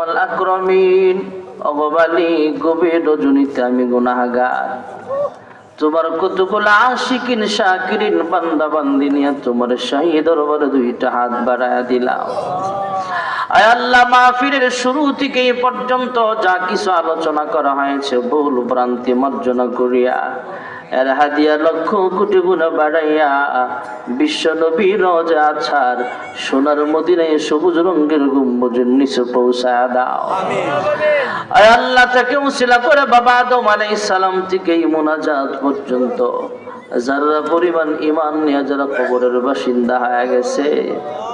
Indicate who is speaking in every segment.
Speaker 1: আকরামাল আকরামিন। ওগো মালিক, গভীর রজনীতে আমি গুনাহগার। তোমার কতগুলো আশিকিন শাকিরিন বান্দা বান্দি নিয়ে তোমার শাহী দরবারে দুইটা হাত বাড়ায়া দিলাম। আয় আল্লাহ, মাহফিলের শুরু থেকে এই পর্যন্ত যা কিছু আলোচনা করা হয়েছে ভুল ভ্রান্তি মার্জনা করিয়া এর হাদিয়া লক্ষ কোটি গুণ বাড়াইয়া বিশ্ব নবীর রওজা ছাড় সোনার মদিনায় সবুজ রঙের গম্বুজের নিচে পৌঁছায়া দাও। আয় আল্লাহ, তাকে উসিলা করে বাবা আদম আলাইহিস সালাম থেকে এই মুনাজাত পর্যন্ত যারা পরিমাণ ঈমান নিয়ে যারা কবরের বাসিন্দা হয়ে গেছে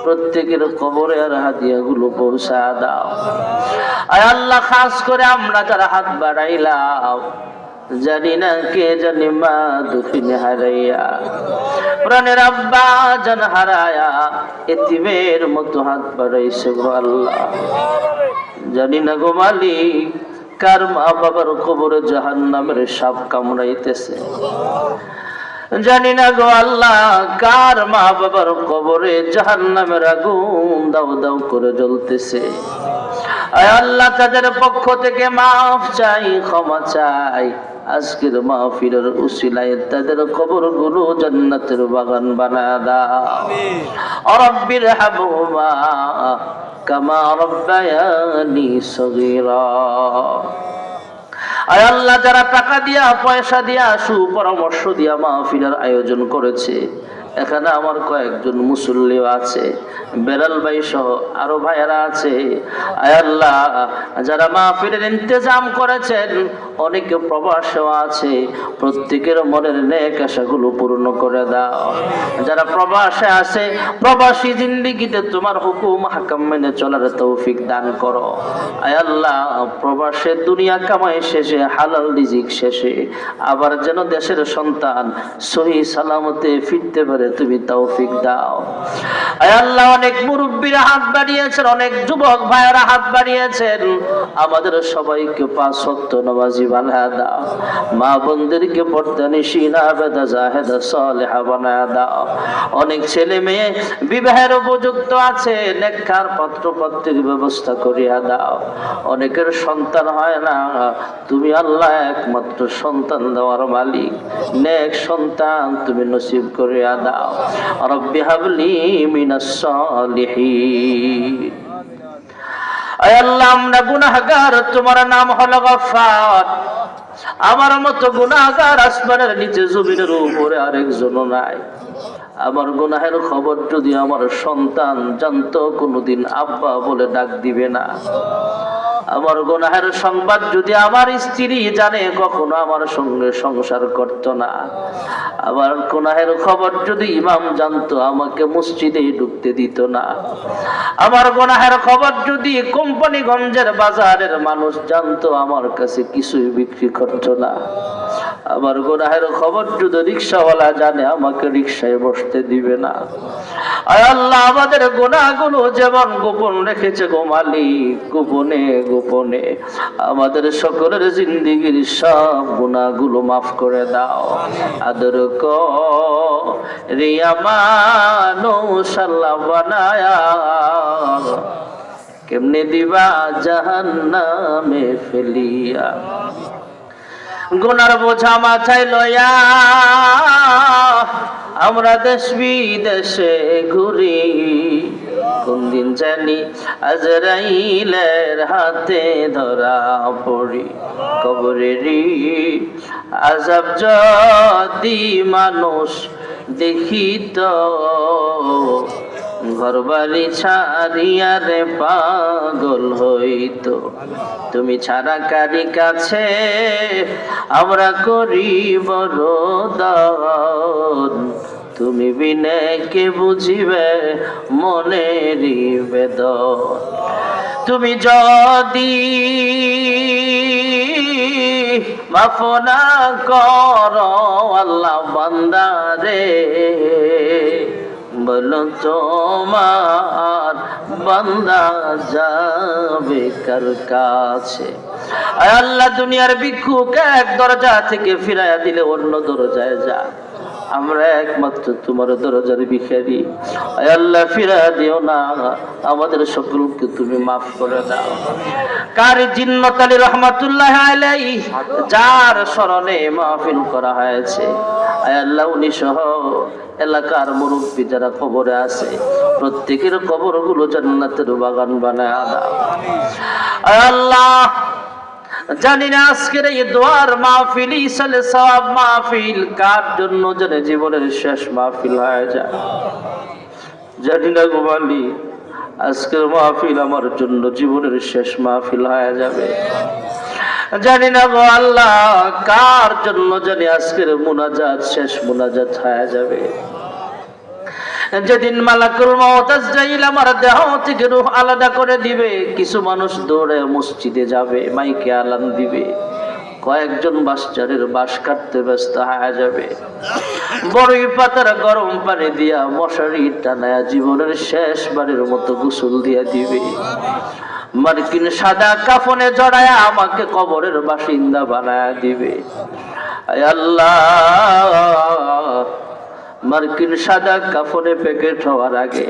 Speaker 1: প্রত্যেকের কবরে আর হাদিয়াগুলো পৌঁছায়া দাও। আয় আল্লাহ, খাস করে আমরা যারা হাত বাড়াইলাম জানি না কে জানি মা দুঃখিনে হারাইয়া প্রাণের আব্বা জান হারায়া এতিমের মতো হাত বাড়াইছে গো আল্লাহ। জানি না গো মালিক, কার মা বাবার কবরে জাহান্নামের সাপ কামড়াইতেছে। জানি না গো আল্লাহ, কার মা বাবার কবরে জাহান্নামের আগুন দাউ দাউ করে জ্বলতেছে। আয় আল্লাহ, তাদের পক্ষ থেকে মাফ চাই, ক্ষমা চাই। আজকের মাহফিলের উসিলায় তাদের কবরগুলো জান্নাতের বাগান বানায়া দাও। রব্বির হামহুমা কামা রব্বায়ানি সগীরা। আয় আল্লাহ, যারা টাকা দিয়া পয়সা দিয়া সুপরামর্শ দিয়া মাহফিলের আয়োজন করেছে, এখানে আমার কয়েকজন মুসল্লি আছে, বেলাল ভাই সহ আরো ভাইয়ারা আছে। আয় আল্লাহ, যারা মাহফিলের ইন্তজাম করেছেন, অনেকে প্রবাসেও আছে, প্রত্যেকের মনের নেক আশাগুলো পূর্ণ করে দাও। যারা প্রবাসে আছে, প্রবাসী জিন্দেগিতে তোমার হুকুম হাকাম মেনে চলার তৌফিক দান করো। আয় আল্লাহ, প্রবাসে দুনিয়া কামাই শেষে হালাল রিজিক শেষে আবার যেন দেশের সন্তান সহি সালামতে ফিরতে পারে তুমি তৌফিক দাও। আয় আল্লাহ, অনেক মুরব্বীরা হাত বাড়িয়েছেন, অনেক যুবক ভাইয়েরা হাত বাড়িয়েছেন। আমাদের সবাইকে পাঁচ ওয়াক্ত নামাজি বানায়া দাও। মা বোনদেরকে পর্দানিশীন আবেদা জাহেদা সালেহা বানায়া দাও। অনেক ছেলে মেয়ে বিবাহের উপযুক্ত আছে, নেককার পাত্র পাত্রীর ব্যবস্থা করিয়া দাও। অনেকের সন্তান হয় না, তুমি আল্লাহ একমাত্র সন্তান দেওয়ার মালিক, নেক সন্তান তুমি নসিব করিয়া দাও। রব্বি হাবলি মিনাস সালিহিন। আয় আল্লাহ, আমরা গুনাহগার, তোমার নাম হলো গফফার। আমার মতো গুনাহগার আসমানের নিচে জমিনের উপরে আরেকজনও নাই। আমার গুনাহের খবর যদি আমার সন্তান জানতো, কোনোদিন আব্বা বলে ডাক দিবে না। আমার গুনাহের সংবাদ যদি আমার স্ত্রী জানে, কখনো আমার সঙ্গে সংসার করত না। আমার গুনাহের খবর যদি ইমাম জানতো, আমাকে মসজিদে ঢুকতে দিত না। আমার গুনাহের খবর যদি কোম্পানিগঞ্জের বাজারের মানুষ জানতো, আমার কাছে কিছুই বিক্রি করত না। আমার গুনাহের খবর যদি রিক্সাওয়ালা জানে, আমাকে রিক্সায় বসতে দিবে না। আয় আল্লাহ, আমাদের গুনাহগুলো যেমন গোপন রেখেছে গো মালিক, গোপনে গোপনে আমাদের সকলের জিন্দেগির সব গুনাহগুলো মাফ করে দাও। আদর রিয়া মানুষ আল্লাহ বানায়া, কেমনে দিবা জাহান্নামে ফেলিয়া। গুনার বোঝা মাথায় লয়া আমরা দেশ বিদেশে ঘুরি, কোন দিন জানি আজরাইলের হাতে ধরা পড়ি। কবরেরই আযাব যদি মানুষ দেখিত, ঘর বাড়ি ছাড়িয়া রে পাগল হইতো। তুমি ছাড়া কারি কাছে আমরা করি বড় দান, তুমি বিনে কে বুঝিবে মনেরই বেদন। তুমি যদি মাফ না করো আল্লাহ বান্দারে, বলো তোমার বান্দা যাবে কার কাছে। আয় আল্লাহ, দুনিয়ার ভিক্ষুক এক দরজা থেকে ফিরাইয়া দিলে অন্য দরজায় যা। আমরা একমাত্র তোমার দরজার ভিখারি। আয় আল্লাহ ফিরা দিও না, আমাদের সকলকে তুমি মাফ করে দাও। কারি জিন্নাত আলী রহমাতুল্লাহ আলাইহি যার স্মরণে মাহফিল করা হয়েছে, আয় আল্লাহ উনি সহ এলাকার মুরব্বী যারা কবরে আছে প্রত্যেকের কবরগুলো জান্নাতের বাগান বানায় দাও। আয় আল্লাহ জানি না আজকের এই দোয়ার মাহফিল ইসালে সওয়াব মাহফিল কার জন্য যেন জীবনের শেষ মাহফিল হয়ে যায়। জানি না গো মালিক, আজকের মাহফিল আমার জন্য জীবনের শেষ মাহফিল হয়ে যাবে। জানি না গো আল্লাহ, কার জন্য জানি আজকের মুনাজাত শেষ মুনাজাত হয়ে যাবে। যেদিন মালাকুল মউত আজরাইল আমার দেহ থেকে রূহ আলাদা করে দিবে, কিছু মানুষ দৌড়ে মসজিদে যাবে, মাইকে আলান দিবে, কয়েকজন বাসচারের বাস কাটতে ব্যস্ত হয়ে যাবে। বড়ই পাতার গরম পানি দিয়া মশারি টানায়া জীবনের শেষ বারের মতো গোসল দিয়া দিবে। মার্কিন সাদা কাফনে জড়ায়া আমাকে কবরের বাসিন্দা বানায়া দিবে। আয় আল্লাহ, মার্কিন সাদা কাফনে প্যাকেট হওয়ার আগে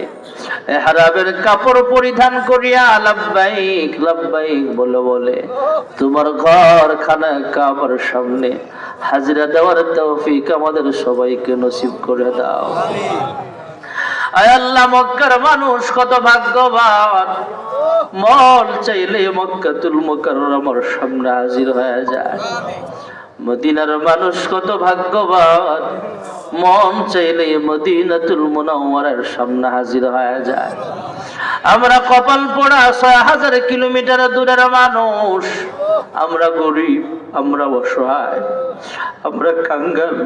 Speaker 1: ইহরামের কাপড় পরিধান করিয়া লাব্বাইক লাব্বাইক বলে বলে তোমার ঘর খানা কাবার সামনে হাজিরা দেওয়ার তৌফিক আমাদের সবাইকে নসিব করে দাও। আয় আল্লাহ, মক্কার মানুষ কত ভাগ্যবান, মন চাইলে মক্কাতুল মুকাররমার সামনে হাজির হয়ে যায়। মদিনার মানুষ কত ভাগ্যবান, মন চাইলে মদিনাতুল মুনাওয়ারার সামনে হাজির হয়ে যায়। আমরা কপাল পোড়া ৬০০০ কিলোমিটার দূরের মানুষ, আমরা গরিব, আমরা অসহায়, আমরা কাঙ্গাল,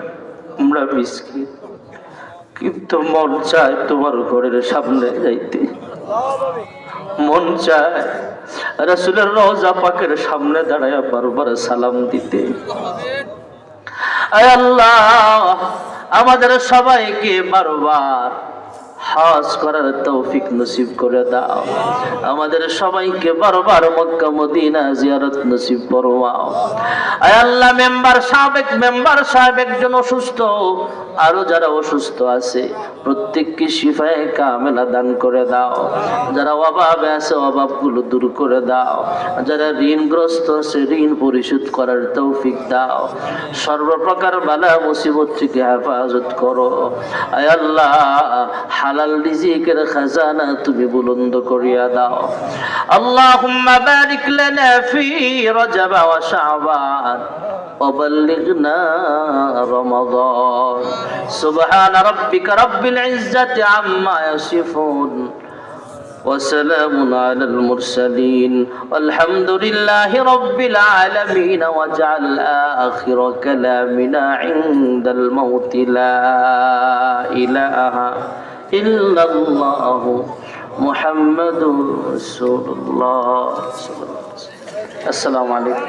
Speaker 1: আমরা মিসকিন, কিন্তু মন চায় তোমার ঘরের সামনে যাইতে, মন চায় রাসূলের রওজা পাকের সামনে দাঁড়ায়া বারবার সালাম দিতে। আয় আল্লাহ, আমাদের সবাইকে বারবার হজ করার তৌফিক নসিব করে দাও। আমাদের সবাইকে বারবার মক্কা মদিনা জিয়ারত নসিব ফরমাও। আয় আল্লাহ, সাবেক মেম্বার সাহেব একজন অসুস্থ, আরো যারা অসুস্থ আছে প্রত্যেককে শিফায়ে কামেলা দান করে দাও। যারা অভাবে আছে অভাবগুলো দূর করে দাও। যারা ঋণগ্রস্ত আছে ঋণ পরিশোধ করার তৌফিক দাও। সর্বপ্রকার বালা মুসিবত থেকে হেফাজত করো। আয় আল্লাহ, হালাল রিজিকের খাজানা তুমি বুলন্দ করিয়া দাও। আল্লাহুম্মা বারিক লানা ফি রজব ওয়া শাবান ওয়া বাল্লিগনা রমাদান। সুবহান রাব্বিকা রাব্বিল ইজ্জাতি আম্মা ইয়াসিফুন ওয়া সালামুন আলাল মুরসালিন আলহামদুলিল্লাহি রাব্বিল আলামিন। ওয়াজআল আখির কালামিনা ইনদাল মাউত লা ইলাহা ইল্লাল্লাহু মুহাম্মাদুর রাসূলুল্লাহ। আসসালামু আলাইকুম।